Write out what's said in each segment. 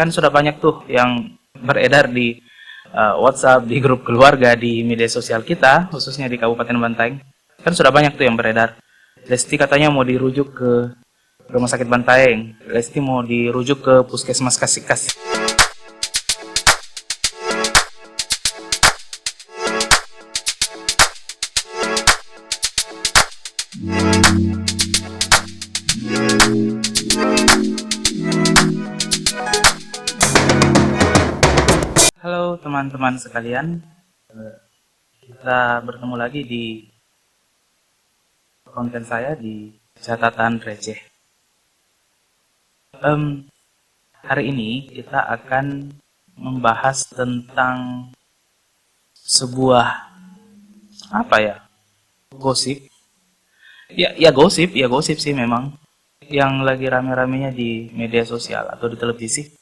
Kan sudah banyak tuh yang beredar di WhatsApp, di grup keluarga, di media sosial kita, khususnya di Kabupaten Bantaeng. Kan sudah banyak tuh yang beredar. Lesti katanya mau dirujuk ke Rumah Sakit Bantaeng. Lesti mau dirujuk ke Puskesmas Kasih-Kasih. Halo teman-teman sekalian, kita bertemu lagi di konten saya di catatan receh. Hari ini kita akan membahas tentang sebuah gosip. Ya gosip sih memang yang lagi rame-ramenya di media sosial atau di televisi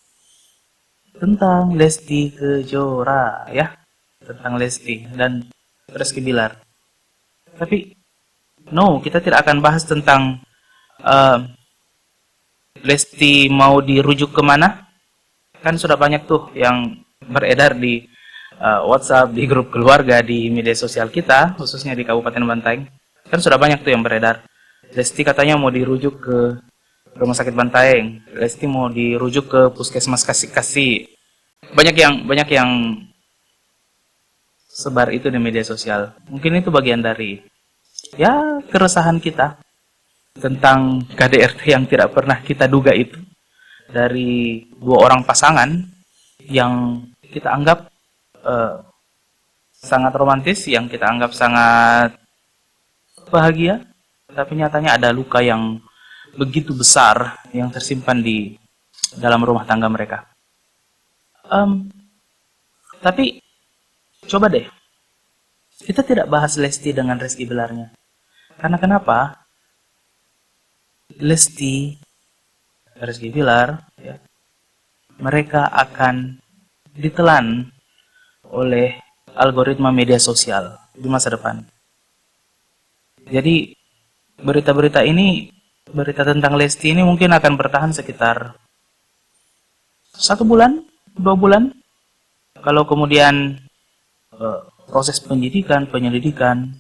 tentang Lesti Kejora ya, tentang Lesti dan Rizky Bilar. Tapi no, kita tidak akan bahas tentang Lesti mau dirujuk kemana. Kan sudah banyak tuh yang beredar di WhatsApp, di grup keluarga, di media sosial kita, khususnya di Kabupaten Bantaeng. Kan sudah banyak tuh yang beredar. Lesti katanya mau dirujuk ke Rumah Sakit Bantaeng. Lesti mau dirujuk ke Puskesmas Kasih-Kasih. Banyak yang sebar itu di media sosial. Mungkin itu bagian dari keresahan kita tentang KDRT yang tidak pernah kita duga itu, dari dua orang pasangan yang kita anggap sangat romantis, yang kita anggap sangat bahagia, tapi nyatanya ada luka yang begitu besar yang tersimpan di dalam rumah tangga mereka. Tapi coba deh, kita tidak bahas Lesti dengan Rizky Bilarnya. Karena kenapa? Lesti, Rizky Bilar, ya, mereka akan ditelan oleh algoritma media sosial di masa depan. Jadi berita-berita tentang Lesti ini mungkin akan bertahan sekitar 1 bulan, 2 bulan. Kalau kemudian proses penyelidikan,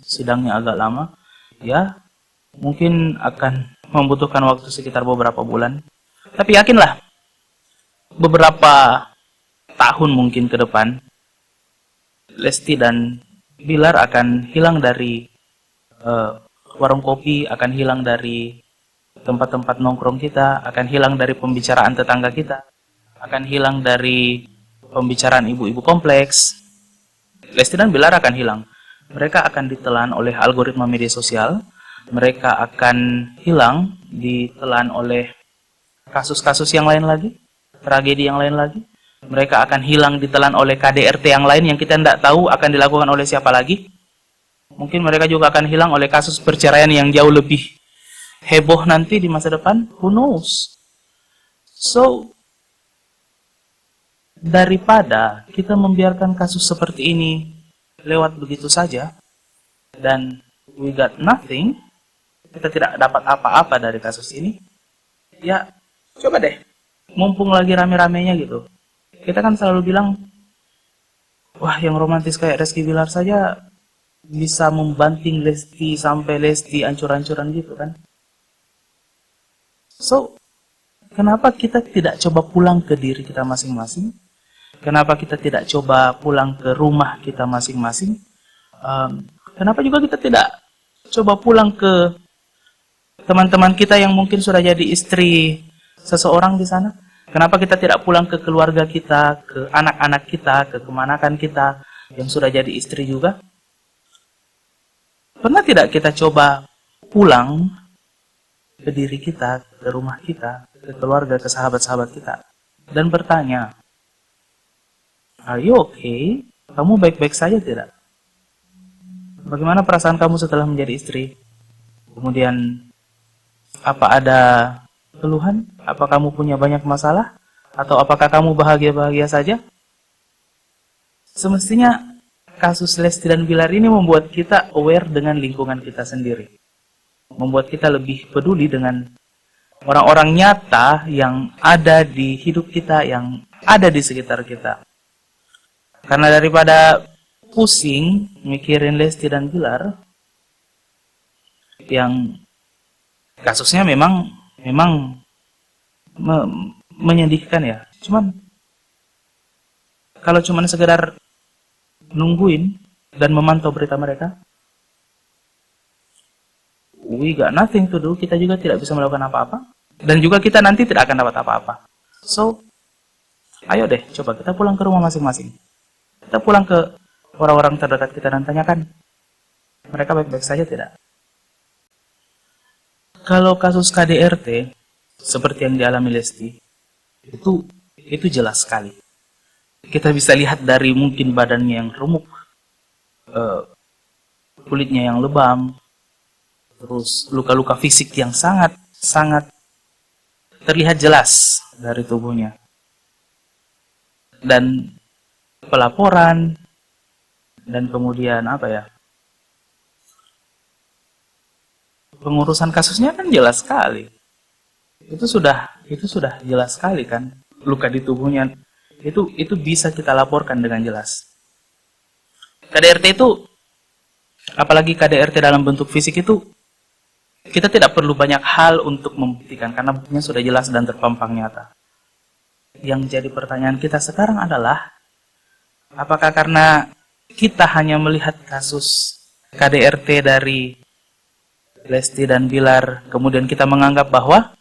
sidangnya agak lama, ya mungkin akan membutuhkan waktu sekitar beberapa bulan. Tapi yakinlah, beberapa tahun mungkin ke depan, Lesti dan Bilar akan hilang dari warung kopi, akan hilang dari tempat-tempat nongkrong kita, akan hilang dari pembicaraan tetangga kita, akan hilang dari pembicaraan ibu-ibu kompleks. Lesti dan Bilar akan hilang. Mereka akan ditelan oleh algoritma media sosial. Mereka akan hilang, ditelan oleh kasus-kasus yang lain lagi, tragedi yang lain lagi. Mereka akan hilang, ditelan oleh KDRT yang lain yang kita tidak tahu akan dilakukan oleh siapa lagi. Mungkin mereka juga akan hilang oleh kasus perceraian yang jauh lebih heboh nanti di masa depan. Who knows? So, daripada kita membiarkan kasus seperti ini lewat begitu saja, dan we got nothing, kita tidak dapat apa-apa dari kasus ini, ya coba deh, mumpung lagi rame-ramenya gitu. Kita kan selalu bilang, wah yang romantis kayak Rizky Bilar saja bisa membanting Lesti sampai Lesti ancur-ancuran gitu kan. So, kenapa kita tidak coba pulang ke diri kita masing-masing? Kenapa kita tidak coba pulang ke rumah kita masing-masing? Kenapa juga kita tidak coba pulang ke teman-teman kita yang mungkin sudah jadi istri seseorang di sana? Kenapa kita tidak pulang ke keluarga kita, ke anak-anak kita, ke kemanakan kita yang sudah jadi istri juga? Pernah tidak kita coba pulang ke diri kita, ke rumah kita, ke keluarga, ke sahabat-sahabat kita, dan bertanya, "Are you okay? Kamu baik-baik saja tidak? Bagaimana perasaan kamu setelah menjadi istri? Kemudian, apa ada keluhan? Apa kamu punya banyak masalah? Atau apakah kamu bahagia-bahagia saja?" Semestinya kasus Lesti dan Bilar ini membuat kita aware dengan lingkungan kita sendiri. Membuat kita lebih peduli dengan orang-orang nyata yang ada di hidup kita, yang ada di sekitar kita. Karena daripada pusing mikirin Lesti dan Bilar, yang kasusnya memang menyedihkan ya. Cuman kalau cuman sekedar nungguin dan memantau berita mereka, we got nothing to do. Kita juga tidak bisa melakukan apa-apa, dan juga kita nanti tidak akan dapat apa-apa. So, ayo deh, coba kita pulang ke rumah masing-masing. Kita pulang ke orang-orang terdekat kita dan tanyakan, mereka baik-baik saja tidak? Kalau kasus KDRT seperti yang dialami Lesti, itu jelas sekali. Kita bisa lihat dari mungkin badannya yang remuk, kulitnya yang lebam, terus luka-luka fisik yang sangat terlihat jelas dari tubuhnya. Dan pelaporan, dan kemudian pengurusan kasusnya kan jelas sekali. Itu sudah jelas sekali kan, luka di tubuhnya itu bisa kita laporkan dengan jelas. KDRT itu, apalagi KDRT dalam bentuk fisik itu, kita tidak perlu banyak hal untuk membuktikan karena buktinya sudah jelas dan terpampang nyata. Yang jadi pertanyaan kita sekarang adalah, apakah karena kita hanya melihat kasus KDRT dari Lesti dan Bilar, kemudian kita menganggap bahwa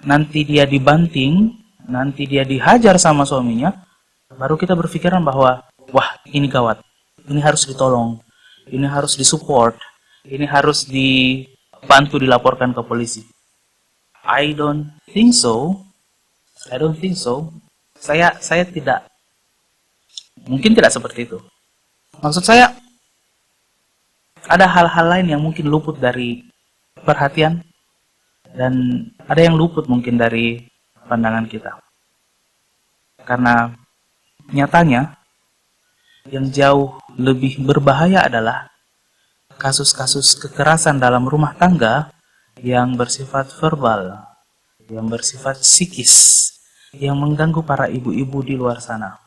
nanti dia dibanting, nanti dia dihajar sama suaminya, baru kita berpikiran bahwa, wah ini gawat, ini harus ditolong, ini harus disupport, ini harus dibantu dilaporkan ke polisi. I don't think so. Saya tidak, mungkin tidak seperti itu. Maksud saya, ada hal-hal lain yang mungkin luput dari perhatian, dan ada yang luput mungkin dari pandangan kita. Karena nyatanya, yang jauh lebih berbahaya adalah kasus-kasus kekerasan dalam rumah tangga yang bersifat verbal, yang bersifat psikis, yang mengganggu para ibu-ibu di luar sana.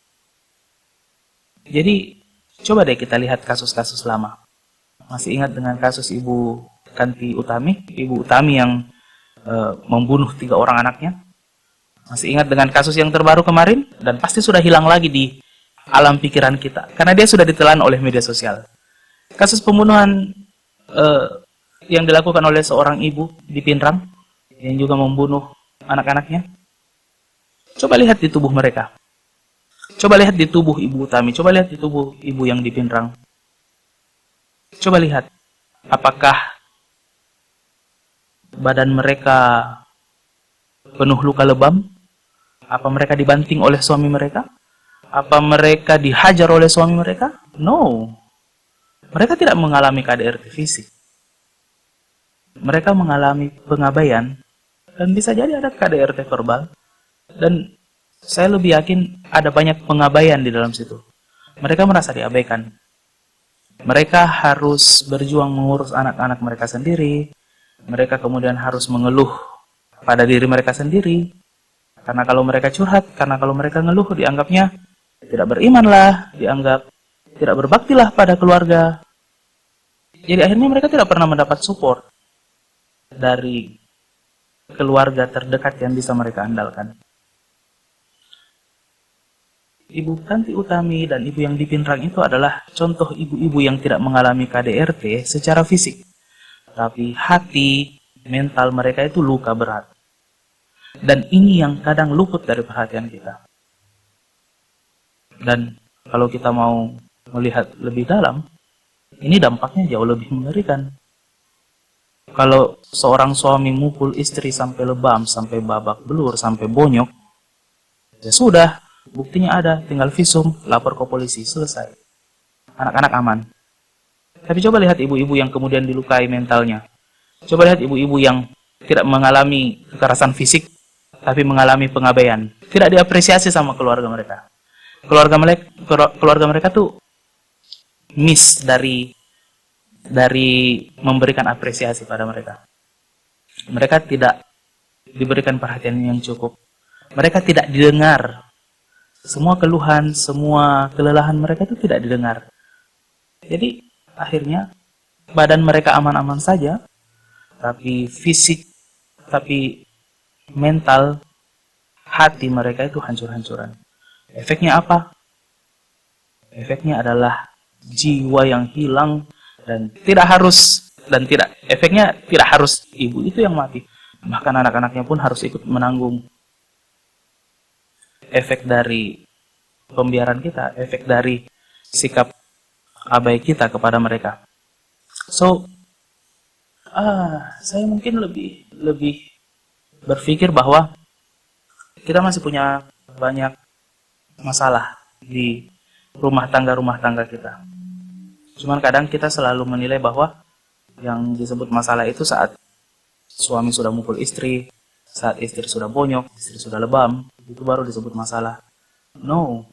Jadi, coba deh kita lihat kasus-kasus lama. Masih ingat dengan kasus Ibu Kanti Utami, Ibu Utami yang membunuh 3 orang anaknya? Masih ingat dengan kasus yang terbaru kemarin? Dan pasti sudah hilang lagi di alam pikiran kita, karena dia sudah ditelan oleh media sosial. Kasus pembunuhan yang dilakukan oleh seorang ibu di Pinrang, yang juga membunuh anak-anaknya. Coba lihat di tubuh mereka. Coba lihat di tubuh Ibu Utami. Coba lihat di tubuh ibu yang di Pinrang. Coba lihat, apakah badan mereka penuh luka lebam? Apa mereka dibanting oleh suami mereka? Apa mereka dihajar oleh suami mereka? No. Mereka tidak mengalami KDRT fisik. Mereka mengalami pengabaian, dan bisa jadi ada KDRT verbal. Dan saya lebih yakin ada banyak pengabaian di dalam situ. Mereka merasa diabaikan. Mereka harus berjuang mengurus anak-anak mereka sendiri. Mereka kemudian harus mengeluh pada diri mereka sendiri. Karena kalau mereka curhat, karena kalau mereka ngeluh, dianggapnya tidak beriman lah, dianggap tidak berbaktilah pada keluarga. Jadi akhirnya mereka tidak pernah mendapat support dari keluarga terdekat yang bisa mereka andalkan. Ibu Kanti Utami dan ibu yang di Pinrang itu adalah contoh ibu-ibu yang tidak mengalami KDRT secara fisik, tapi hati, mental mereka itu luka berat. Dan ini yang kadang luput dari perhatian kita. Dan kalau kita mau melihat lebih dalam, ini dampaknya jauh lebih mengerikan. Kalau seorang suami mukul istri sampai lebam, sampai babak belur, sampai bonyok, ya sudah, buktinya ada, tinggal visum, lapor ke polisi, selesai. Anak-anak aman. Tapi coba lihat ibu-ibu yang kemudian dilukai mentalnya. Coba lihat ibu-ibu yang tidak mengalami kekerasan fisik, tapi mengalami pengabaian. Tidak diapresiasi sama keluarga mereka. Keluarga mereka tuh miss dari memberikan apresiasi pada mereka. Mereka tidak diberikan perhatian yang cukup. Mereka tidak didengar. Semua keluhan, semua kelelahan mereka itu tidak didengar. Jadi akhirnya badan mereka aman-aman saja, tapi fisik, tapi mental, hati mereka itu hancur-hancuran. Efeknya apa? Efeknya adalah jiwa yang hilang dan efeknya tidak harus ibu itu yang mati. Bahkan anak-anaknya pun harus ikut menanggung efek dari pembiaran kita, efek dari sikap abai kita kepada mereka. So, saya mungkin lebih berpikir bahwa kita masih punya banyak masalah di rumah tangga kita. Cuman kadang kita selalu menilai bahwa yang disebut masalah itu saat suami sudah mukul istri, saat istri sudah bonyok, istri sudah lebam, itu baru disebut masalah. No.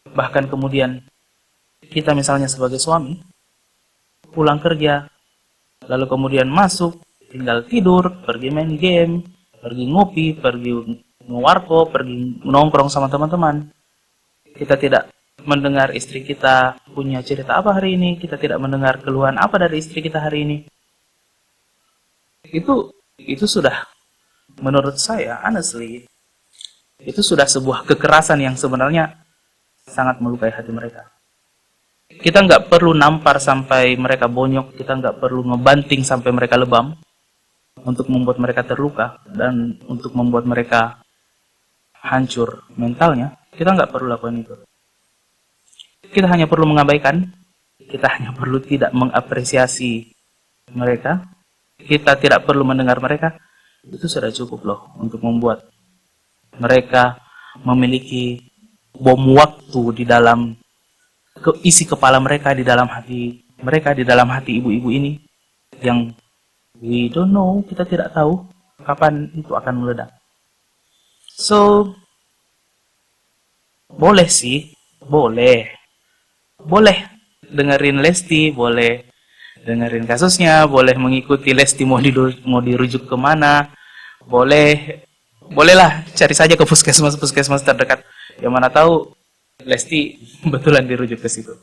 Bahkan kemudian kita misalnya sebagai suami pulang kerja, lalu kemudian masuk, tinggal tidur, pergi main game, pergi ngopi, pergi ngewarkop, pergi nongkrong sama teman-teman. Kita tidak mendengar istri kita punya cerita apa hari ini, kita tidak mendengar keluhan apa dari istri kita hari ini. Itu sudah, menurut saya, honestly, itu sudah sebuah kekerasan yang sebenarnya sangat melukai hati mereka. Kita nggak perlu nampar sampai mereka bonyok, kita nggak perlu ngebanting sampai mereka lebam untuk membuat mereka terluka dan untuk membuat mereka hancur mentalnya. Kita nggak perlu lakukan itu. Kita hanya perlu mengabaikan, kita hanya perlu tidak mengapresiasi mereka, kita tidak perlu mendengar mereka. Itu sudah cukup loh untuk membuat mereka memiliki bom waktu di dalam isi kepala mereka, di dalam hati mereka, di dalam hati ibu-ibu ini yang we don't know, kita tidak tahu kapan itu akan meledak. So, boleh sih, boleh dengerin Lesti, boleh dengerin kasusnya, boleh mengikuti Lesti mau dirujuk kemana, bolehlah cari saja ke puskesmas terdekat. Yang mana tahu Lesti betulan dirujuk ke situ.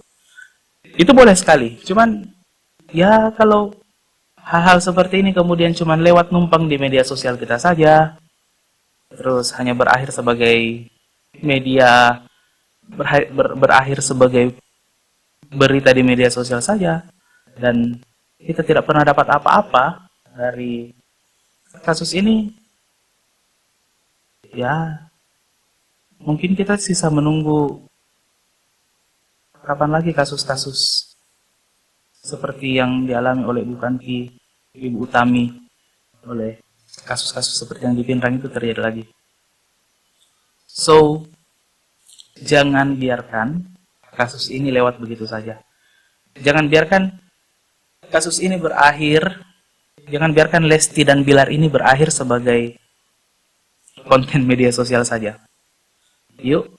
Itu boleh sekali. Cuman ya kalau hal-hal seperti ini kemudian cuman lewat numpang di media sosial kita saja, terus hanya berakhir sebagai media, berakhir sebagai berita di media sosial saja, dan kita tidak pernah dapat apa-apa dari kasus ini, ya mungkin kita sisa menunggu kapan lagi kasus-kasus seperti yang dialami oleh Ibu Kanki, Ibu Utami, oleh kasus-kasus seperti yang di Pinrang itu terjadi lagi. So, jangan biarkan kasus ini lewat begitu saja. Jangan biarkan kasus ini berakhir, jangan biarkan Lesti dan Bilar ini berakhir sebagai konten media sosial saja. Yuk,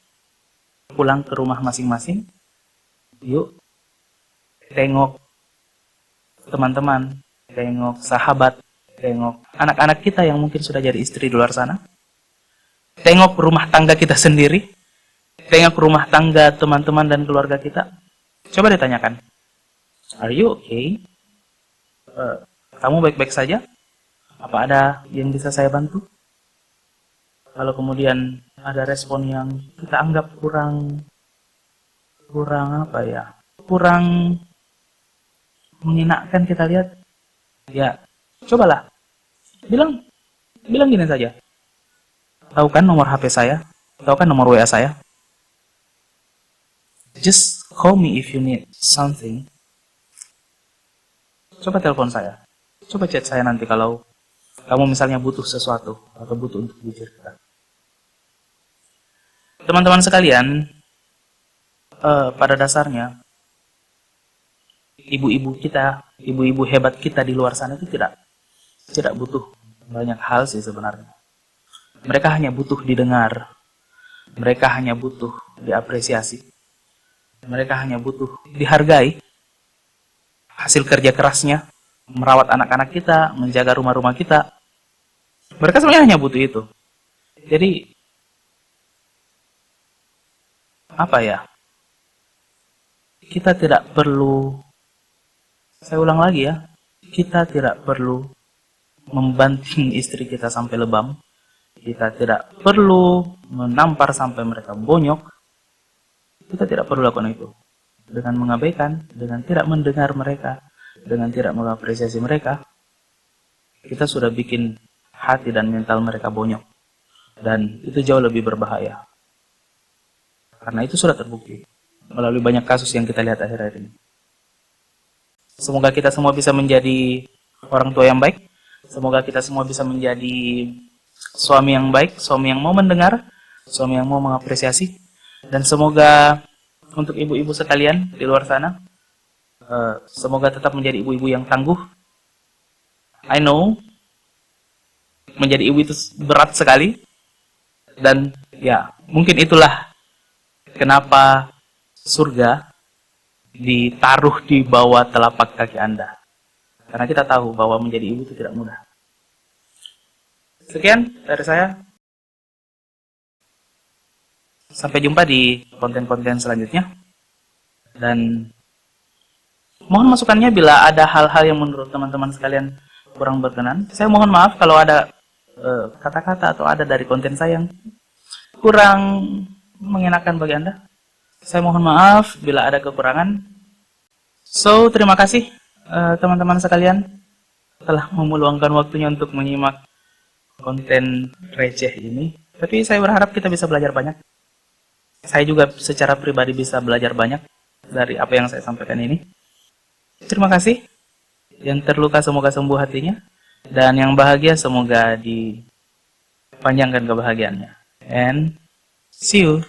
pulang ke rumah masing-masing. Yuk, tengok teman-teman, tengok sahabat, tengok anak-anak kita yang mungkin sudah jadi istri di luar sana. Tengok rumah tangga kita sendiri. Tengok rumah tangga teman-teman dan keluarga kita. Coba ditanyakan, are you okay? Kamu baik-baik saja? Apa ada yang bisa saya bantu? Kalau kemudian ada respon yang kita anggap kurang apa ya, kurang menyenangkan kita lihat, ya cobalah bilang gini saja. Tahu kan nomor HP saya? Tahu kan nomor WA saya? Just call me if you need something. Coba telepon saya. Coba chat saya nanti kalau kamu misalnya butuh sesuatu atau butuh untuk diceritakan. Teman-teman sekalian, pada dasarnya ibu-ibu kita, ibu-ibu hebat kita di luar sana itu tidak butuh banyak hal sih sebenarnya. Mereka hanya butuh didengar. Mereka hanya butuh diapresiasi. Mereka hanya butuh dihargai. Hasil kerja kerasnya, merawat anak-anak kita, menjaga rumah-rumah kita, Mereka sebenarnya hanya butuh itu. Jadi, apa ya? Kita tidak perlu, saya ulang lagi ya, kita tidak perlu membanting istri kita sampai lebam. Kita tidak perlu menampar sampai mereka bonyok. Kita tidak perlu lakukan itu. Dengan mengabaikan, dengan tidak mendengar mereka, dengan tidak mengapresiasi mereka, kita sudah bikin hati dan mental mereka bonyok. Dan itu jauh lebih berbahaya. Karena itu sudah terbukti melalui banyak kasus yang kita lihat akhir-akhir ini. Semoga kita semua bisa menjadi orang tua yang baik. Semoga kita semua bisa menjadi suami yang baik, suami yang mau mendengar, suami yang mau mengapresiasi. Dan semoga untuk ibu-ibu sekalian di luar sana, semoga tetap menjadi ibu-ibu yang tangguh. I know, menjadi ibu itu berat sekali. Dan ya, mungkin itulah kenapa surga ditaruh di bawah telapak kaki Anda. Karena kita tahu bahwa menjadi ibu itu tidak mudah. Sekian dari saya. Sampai jumpa di konten-konten selanjutnya. Dan mohon masukannya bila ada hal-hal yang menurut teman-teman sekalian kurang berkenan. Saya mohon maaf kalau ada kata-kata atau ada dari konten saya yang kurang mengenakan bagi Anda. Saya mohon maaf bila ada kekurangan. So, terima kasih teman-teman sekalian telah meluangkan waktunya untuk menyimak konten receh ini. Tapi saya berharap kita bisa belajar banyak. Saya juga secara pribadi bisa belajar banyak dari apa yang saya sampaikan ini. Terima kasih. Yang terluka semoga sembuh hatinya. Dan yang bahagia semoga dipanjangkan kebahagiaannya. And see you.